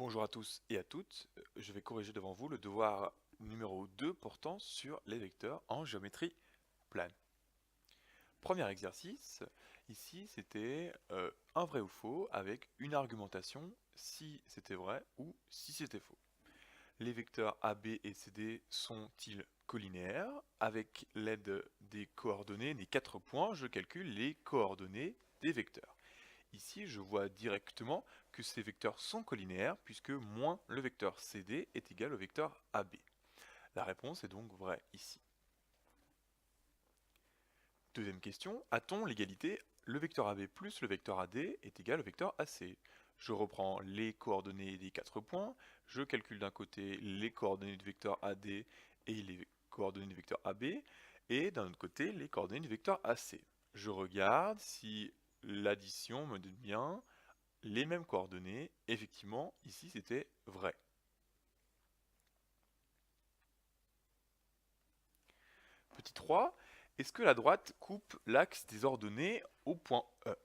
Bonjour à tous et à toutes, je vais corriger devant vous le devoir numéro 2 portant sur les vecteurs en géométrie plane. Premier exercice, ici c'était un vrai ou faux avec une argumentation si c'était vrai ou si c'était faux. Les vecteurs AB et CD sont-ils collinéaires? Avec l'aide des coordonnées des 4 points, je calcule les coordonnées des vecteurs. Ici, je vois directement que ces vecteurs sont collinéaires puisque moins le vecteur CD est égal au vecteur AB. La réponse est donc vraie ici. Deuxième question, a-t-on l'égalité le vecteur AB plus le vecteur AD est égal au vecteur AC? Je reprends les coordonnées des 4 points, je calcule d'un côté les coordonnées du vecteur AD et les coordonnées du vecteur AB, et d'un autre côté les coordonnées du vecteur AC. Je regarde si l'addition me donne bien les mêmes coordonnées. Effectivement, ici c'était vrai. Petit 3, est-ce que la droite coupe l'axe des ordonnées au point E?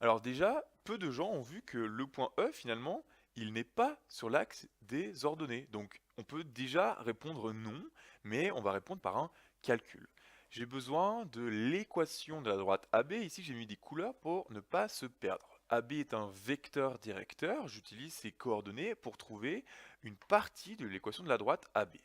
Alors déjà, peu de gens ont vu que le point E, finalement, il n'est pas sur l'axe des ordonnées. Donc on peut déjà répondre non, mais on va répondre par un calcul. J'ai besoin de l'équation de la droite AB. Ici, j'ai mis des couleurs pour ne pas se perdre. AB est un vecteur directeur. J'utilise ces coordonnées pour trouver une partie de l'équation de la droite AB.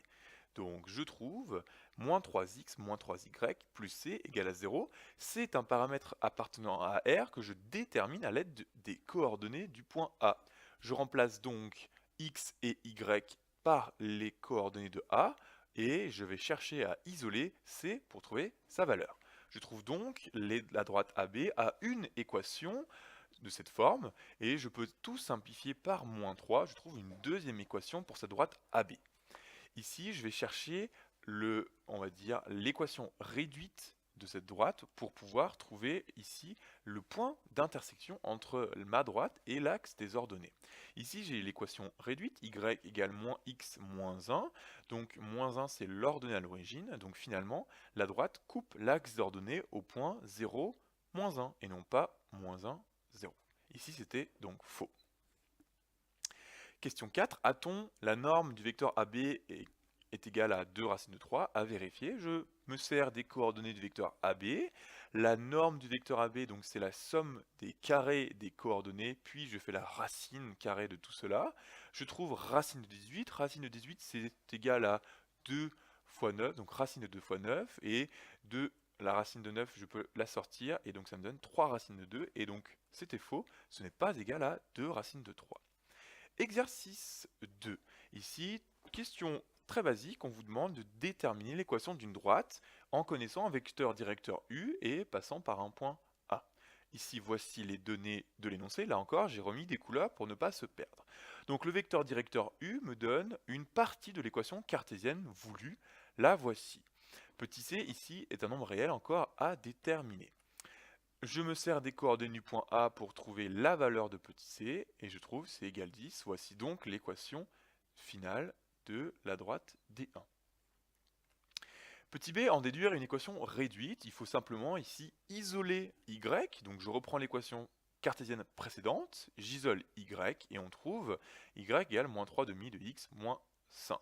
Donc je trouve moins 3x moins 3y plus c égale à 0. C'est un paramètre appartenant à R que je détermine à l'aide des coordonnées du point A. Je remplace donc x et y par les coordonnées de A et je vais chercher à isoler c pour trouver sa valeur. Je trouve donc la droite AB a une équation de cette forme et je peux tout simplifier par moins 3. Je trouve une deuxième équation pour cette droite AB. Ici, je vais chercher on va dire, l'équation réduite de cette droite pour pouvoir trouver ici le point d'intersection entre ma droite et l'axe des ordonnées. Ici, j'ai l'équation réduite, y égale moins x moins 1. Donc, moins 1, c'est l'ordonnée à l'origine. Donc, finalement, la droite coupe l'axe d'ordonnée au point 0, moins 1, et non pas moins 1, 0. Ici, c'était donc faux. Question 4, a-t-on la norme du vecteur AB est égale à 2 racines de 3 à vérifier? Je me sers des coordonnées du vecteur AB. La norme du vecteur AB, donc c'est la somme des carrés des coordonnées, puis je fais la racine carrée de tout cela. Je trouve racine de 18. Racine de 18, c'est égal à 2 fois 9, donc racine de 2 fois 9, et de la racine de 9, je peux la sortir, et donc ça me donne 3 racines de 2, et donc c'était faux, ce n'est pas égal à 2 racines de 3. Exercice 2. Ici, question très basique, on vous demande de déterminer l'équation d'une droite en connaissant un vecteur directeur U et passant par un point A. Ici, voici les données de l'énoncé. Là encore, j'ai remis des couleurs pour ne pas se perdre. Donc le vecteur directeur U me donne une partie de l'équation cartésienne voulue. La voici. Petit c, ici, est un nombre réel encore à déterminer. Je me sers des coordonnées du point A pour trouver la valeur de petit c, et je trouve c égale 10. Voici donc l'équation finale de la droite D1. Petit b, en déduire une équation réduite, il faut simplement ici isoler y, donc je reprends l'équation cartésienne précédente, j'isole y, et on trouve y égale moins 3 demi de x moins 5.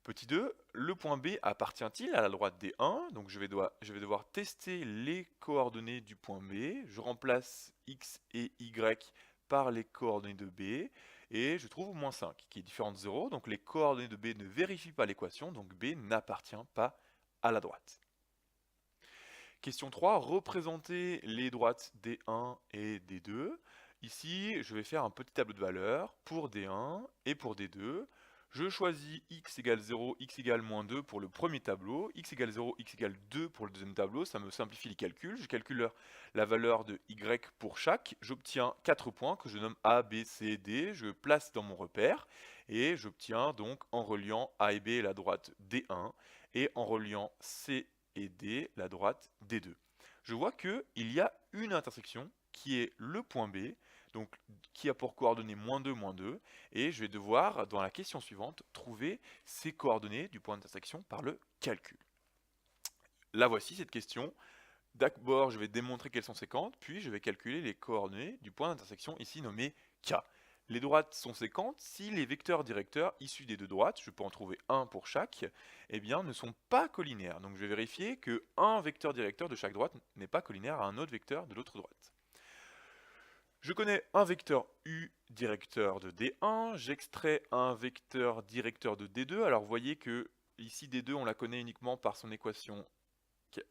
Petit 2, le point B appartient-il à la droite D1? Donc je vais devoir tester les coordonnées du point B. Je remplace x et y par les coordonnées de B et je trouve moins 5 qui est différent de 0. Donc les coordonnées de B ne vérifient pas l'équation, donc B n'appartient pas à la droite. Question 3, représenter les droites D1 et D2. Ici, je vais faire un petit tableau de valeurs pour D1 et pour D2. Je choisis x égale 0, x égale moins 2 pour le premier tableau, x égale 0, x égale 2 pour le deuxième tableau, ça me simplifie les calculs. Je calcule la valeur de y pour chaque, j'obtiens 4 points que je nomme A, B, C, D, je place dans mon repère, et j'obtiens donc en reliant A et B la droite D1, et en reliant C et D la droite D2. Je vois qu'il y a une intersection qui est le point B, donc qui a pour coordonnées moins 2, et je vais devoir, dans la question suivante, trouver ces coordonnées du point d'intersection par le calcul. La voici cette question. D'abord, je vais démontrer qu'elles sont séquentes, puis je vais calculer les coordonnées du point d'intersection ici nommé K. les droites sont séquentes si les vecteurs directeurs issus des deux droites, je peux en trouver un pour chaque, eh bien, ne sont pas collinaires. Donc je vais vérifier que un vecteur directeur de chaque droite n'est pas collinaire à un autre vecteur de l'autre droite. Je connais un vecteur U directeur de D1, j'extrais un vecteur directeur de D2. Alors vous voyez que ici D2 on la connaît uniquement par son équation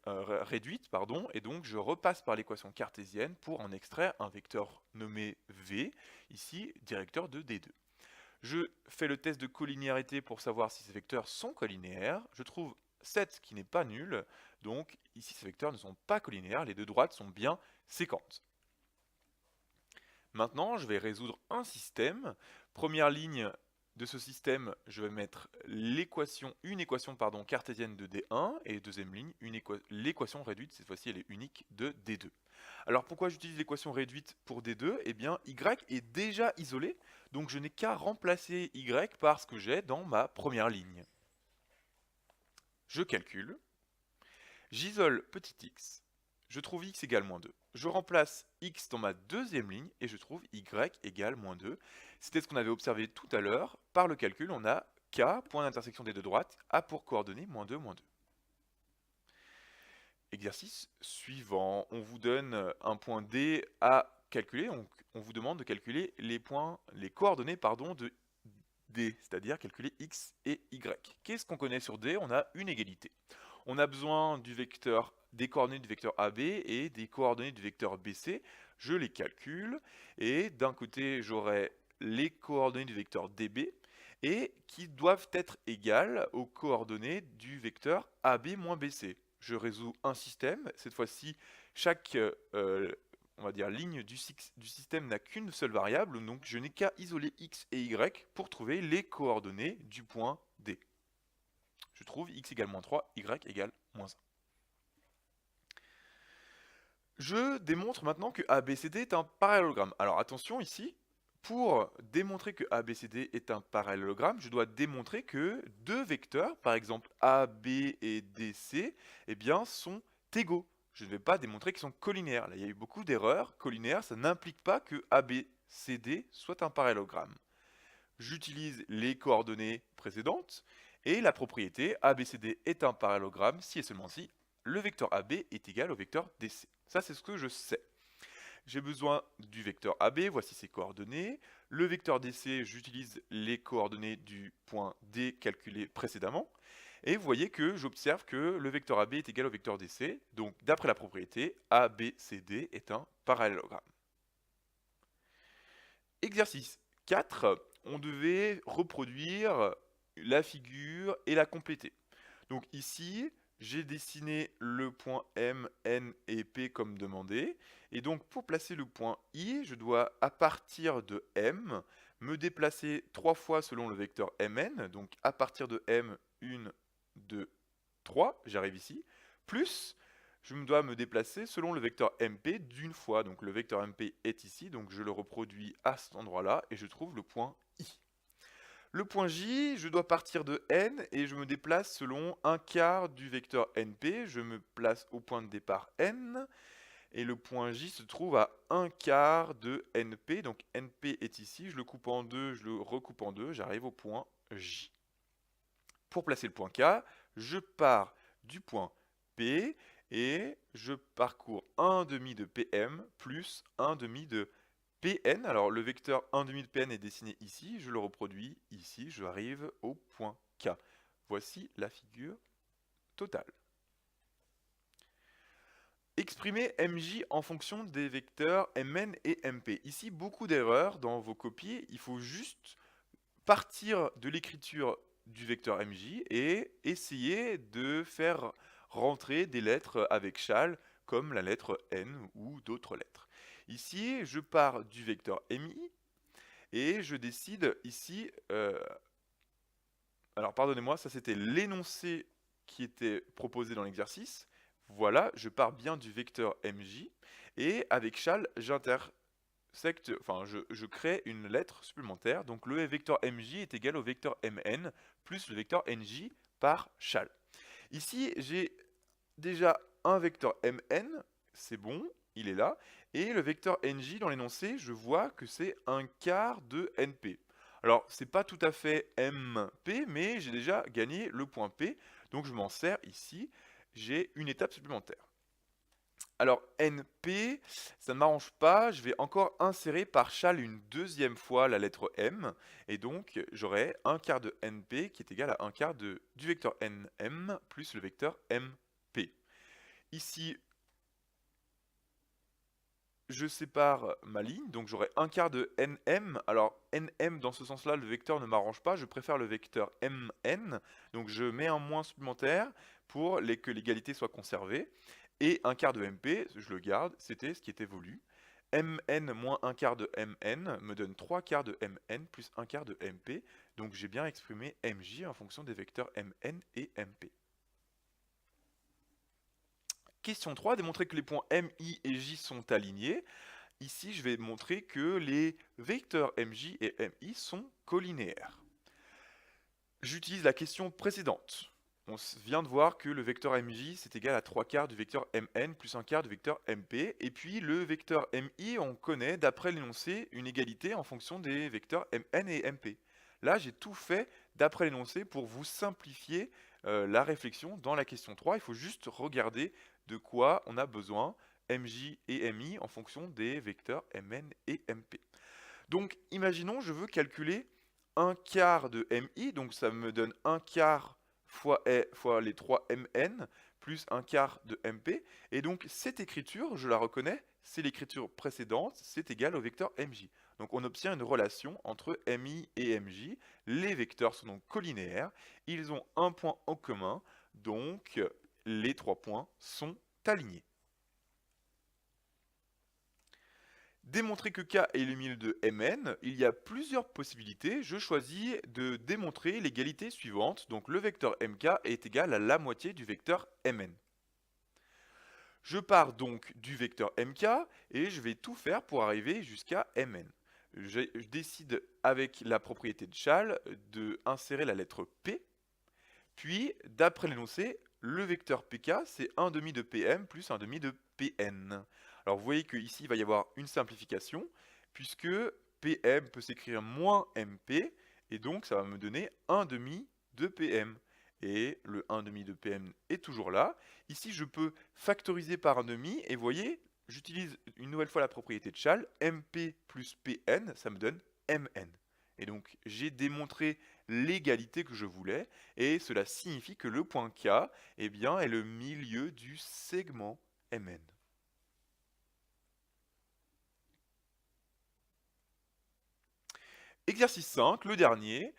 réduite, pardon, et donc je repasse par l'équation cartésienne pour en extraire un vecteur nommé V, ici directeur de D2. Je fais le test de collinéarité pour savoir si ces vecteurs sont collinéaires. Je trouve 7 qui n'est pas nul, donc ici ces vecteurs ne sont pas collinéaires, les deux droites sont bien séquentes. Maintenant, je vais résoudre un système. Première ligne de ce système, je vais mettre une équation cartésienne de D1 et deuxième ligne, l'équation réduite, cette fois-ci elle est unique, de D2. Alors pourquoi j'utilise l'équation réduite pour D2? Eh bien, Y est déjà isolé, donc je n'ai qu'à remplacer Y par ce que j'ai dans ma première ligne. Je calcule, j'isole petit x, je trouve x égale moins 2. Je remplace x dans ma deuxième ligne et je trouve y égale moins 2. C'était ce qu'on avait observé tout à l'heure. Par le calcul, on a k, point d'intersection des deux droites, a pour coordonnées moins 2, moins 2. Exercice suivant. On vous donne un point D à calculer. On vous demande de calculer les coordonnées de D, c'est-à-dire calculer x et y. Qu'est-ce qu'on connaît sur D? On a une égalité. On a besoin des coordonnées du vecteur AB et des coordonnées du vecteur BC. Je les calcule et d'un côté j'aurai les coordonnées du vecteur DB et qui doivent être égales aux coordonnées du vecteur AB moins BC. Je résous un système. Cette fois-ci, chaque on va dire, ligne du système n'a qu'une seule variable, donc je n'ai qu'à isoler x et y pour trouver les coordonnées du point D. Je trouve x égale moins 3, y égale moins 1. Je démontre maintenant que ABCD est un parallélogramme. Alors attention ici, pour démontrer que ABCD est un parallélogramme, je dois démontrer que deux vecteurs, par exemple AB et DC, eh bien, sont égaux. Je ne vais pas démontrer qu'ils sont collinaires. Là, il y a eu beaucoup d'erreurs. Collinaire, ça n'implique pas que ABCD soit un parallélogramme. J'utilise les coordonnées précédentes et la propriété ABCD est un parallélogramme si et seulement si le vecteur AB est égal au vecteur DC. Ça, c'est ce que je sais. J'ai besoin du vecteur AB, voici ses coordonnées. Le vecteur DC, j'utilise les coordonnées du point D calculées précédemment. Et vous voyez que j'observe que le vecteur AB est égal au vecteur DC. Donc, d'après la propriété, ABCD est un parallélogramme. Exercice 4. On devait reproduire la figure et la compléter. Donc ici, j'ai dessiné le point M, N et P comme demandé. Et donc pour placer le point I, je dois à partir de M, me déplacer 3 fois selon le vecteur Mn. Donc à partir de M, 1, 2, 3, j'arrive ici. Plus, je dois me déplacer selon le vecteur MP d'une fois. Donc le vecteur MP est ici, donc je le reproduis à cet endroit-là et je trouve le point I. Le point J, je dois partir de N et je me déplace selon un quart du vecteur NP. Je me place au point de départ N et le point J se trouve à un quart de NP. Donc NP est ici, je le coupe en deux, je le recoupe en deux, j'arrive au point J. Pour placer le point K, je pars du point P et je parcours 1,5 de PM plus 1,5 de Pn. Alors le vecteur 1,5 de Pn est dessiné ici, je le reproduis ici, je arrive au point K. Voici la figure totale. Exprimer MJ en fonction des vecteurs Mn et Mp. Ici, beaucoup d'erreurs dans vos copies, il faut juste partir de l'écriture du vecteur MJ et essayer de faire rentrer des lettres avec châle comme la lettre N ou d'autres lettres. Ici, je pars du vecteur MI et je décide ici... alors pardonnez-moi, ça c'était l'énoncé qui était proposé dans l'exercice. Voilà, je pars bien du vecteur MJ et avec châle, je crée une lettre supplémentaire. Donc le vecteur MJ est égal au vecteur MN plus le vecteur NJ par châle. Ici, j'ai déjà un vecteur MN, c'est bon. il est là. Et le vecteur NJ dans l'énoncé, je vois que c'est un quart de NP. Alors, c'est pas tout à fait MP, mais j'ai déjà gagné le point P, donc je m'en sers ici. J'ai une étape supplémentaire. Alors, NP, ça ne m'arrange pas, je vais encore insérer par châle une deuxième fois la lettre M, et donc j'aurai un quart de NP qui est égal à un quart du vecteur NM plus le vecteur MP. Ici, je sépare ma ligne, donc j'aurai un quart de NM. Alors NM dans ce sens-là, le vecteur ne m'arrange pas, je préfère le vecteur MN. Donc je mets un moins supplémentaire pour que l'égalité soit conservée. Et un quart de MP, je le garde, c'était ce qui était voulu. MN moins un quart de MN me donne 3 quarts de MN plus un quart de MP. Donc j'ai bien exprimé MJ en fonction des vecteurs MN et MP. Question 3, démontrer que les points M, I et J sont alignés. Ici, je vais montrer que les vecteurs MJ et MI sont collinéaires. J'utilise la question précédente. On vient de voir que le vecteur MJ, c'est égal à 3 quarts du vecteur MN plus 1 quart du vecteur MP. Et puis le vecteur MI, on connaît d'après l'énoncé une égalité en fonction des vecteurs MN et MP. Là, j'ai tout fait d'après l'énoncé pour vous simplifier la réflexion dans la question 3. Il faut juste regarder de quoi on a besoin, MJ et MI, en fonction des vecteurs MN et MP. Donc, imaginons, je veux calculer un quart de MI, donc ça me donne un quart fois les 3 MN, plus un quart de MP, et donc cette écriture, je la reconnais, c'est l'écriture précédente, c'est égal au vecteur MJ. Donc on obtient une relation entre MI et MJ, les vecteurs sont donc collinéaires, ils ont un point en commun, donc les 3 points sont alignés. Démontrer que K est le milieu de Mn, il y a plusieurs possibilités. Je choisis de démontrer l'égalité suivante. Donc le vecteur Mk est égal à la moitié du vecteur Mn. Je pars donc du vecteur Mk et je vais tout faire pour arriver jusqu'à Mn. Je décide avec la propriété de Chasles de insérer la lettre P. Puis, d'après l'énoncé, le vecteur pk, c'est 1 demi de pm plus 1 demi de pn. Alors vous voyez qu'ici, il va y avoir une simplification, puisque pm peut s'écrire moins mp, et donc ça va me donner 1 demi de pm. Et le 1 demi de pm est toujours là. Ici, je peux factoriser par 1 demi, et vous voyez, j'utilise une nouvelle fois la propriété de Chasles, mp plus pn, ça me donne mn. Et donc, j'ai démontré l'égalité que je voulais, et cela signifie que le point K eh bien, est le milieu du segment Mn. Exercice 5, le dernier.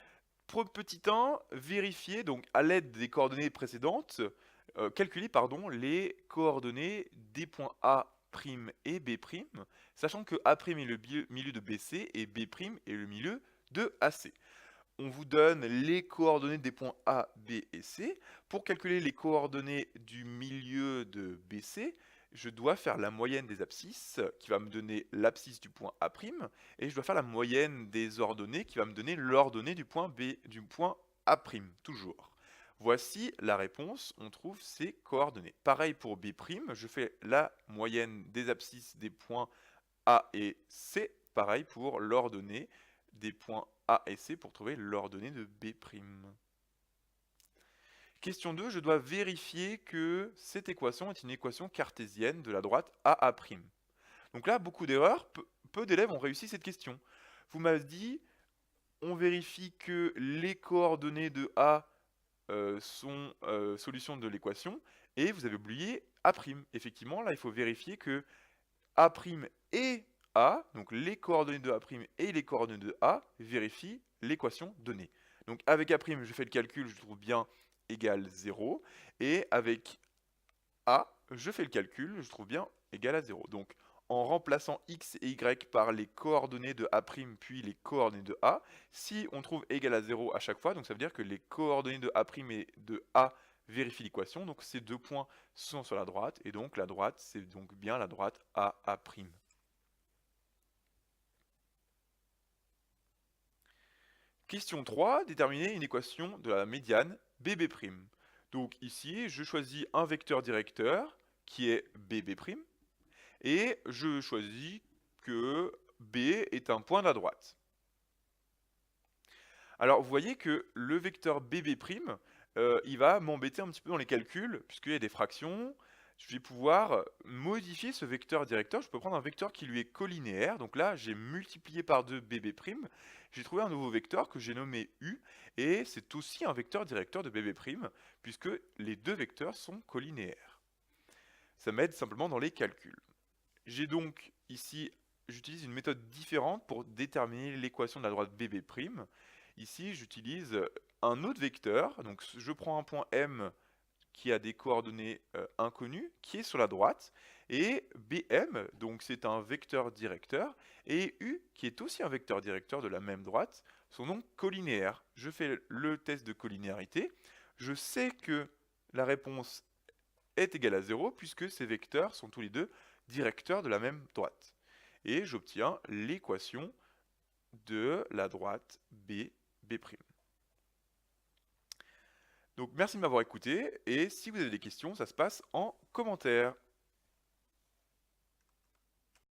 Pour petit 1, vérifier donc à l'aide des coordonnées précédentes, calculer les coordonnées des points A' et B', sachant que A' est le milieu de BC et B' est le milieu de AC. On vous donne les coordonnées des points A, B et C. Pour calculer les coordonnées du milieu de BC, je dois faire la moyenne des abscisses, qui va me donner l'abscisse du point A', et je dois faire la moyenne des ordonnées, qui va me donner l'ordonnée du point B, du point A', toujours. Voici la réponse, on trouve ces coordonnées. Pareil pour B', je fais la moyenne des abscisses des points A et C, pareil pour l'ordonnée des points A et C pour trouver l'ordonnée de B'. Question 2, je dois vérifier que cette équation est une équation cartésienne de la droite AA'. Donc là, beaucoup d'erreurs, peu d'élèves ont réussi cette question. Vous m'avez dit, on vérifie que les coordonnées de A sont solution de l'équation, et vous avez oublié A'. Effectivement, là, il faut vérifier que A' et A, donc les coordonnées de A' et les coordonnées de A, vérifient l'équation donnée. Donc avec A', je fais le calcul, je trouve bien égal 0, et avec A, je fais le calcul, je trouve bien égal à 0. Donc en remplaçant x et y par les coordonnées de A' puis les coordonnées de A, si on trouve égal à 0 à chaque fois, donc ça veut dire que les coordonnées de A' et de A vérifient l'équation, donc ces deux points sont sur la droite, et donc la droite, c'est donc bien la droite AA'. Question 3, déterminer une équation de la médiane BB'. Donc ici, je choisis un vecteur directeur qui est BB', et je choisis que B est un point de la droite. Alors vous voyez que le vecteur BB', il va m'embêter un petit peu dans les calculs, puisqu'il y a des fractions. Je vais pouvoir modifier ce vecteur directeur. Je peux prendre un vecteur qui lui est collinéaire. Donc là, j'ai multiplié par 2 BB'. J'ai trouvé un nouveau vecteur que j'ai nommé U, et c'est aussi un vecteur directeur de BB', puisque les deux vecteurs sont collinéaires. Ça m'aide simplement dans les calculs. J'ai donc ici, j'utilise une méthode différente pour déterminer l'équation de la droite BB'. Ici, j'utilise un autre vecteur. Donc je prends un point M qui a des coordonnées inconnues, qui est sur la droite, et BM, donc c'est un vecteur directeur, et U, qui est aussi un vecteur directeur de la même droite, sont donc collinéaires. Je fais le test de collinéarité. Je sais que la réponse est égale à 0, puisque ces vecteurs sont tous les deux directeurs de la même droite. Et j'obtiens l'équation de la droite B, B'. Donc merci de m'avoir écouté, et si vous avez des questions, ça se passe en commentaire.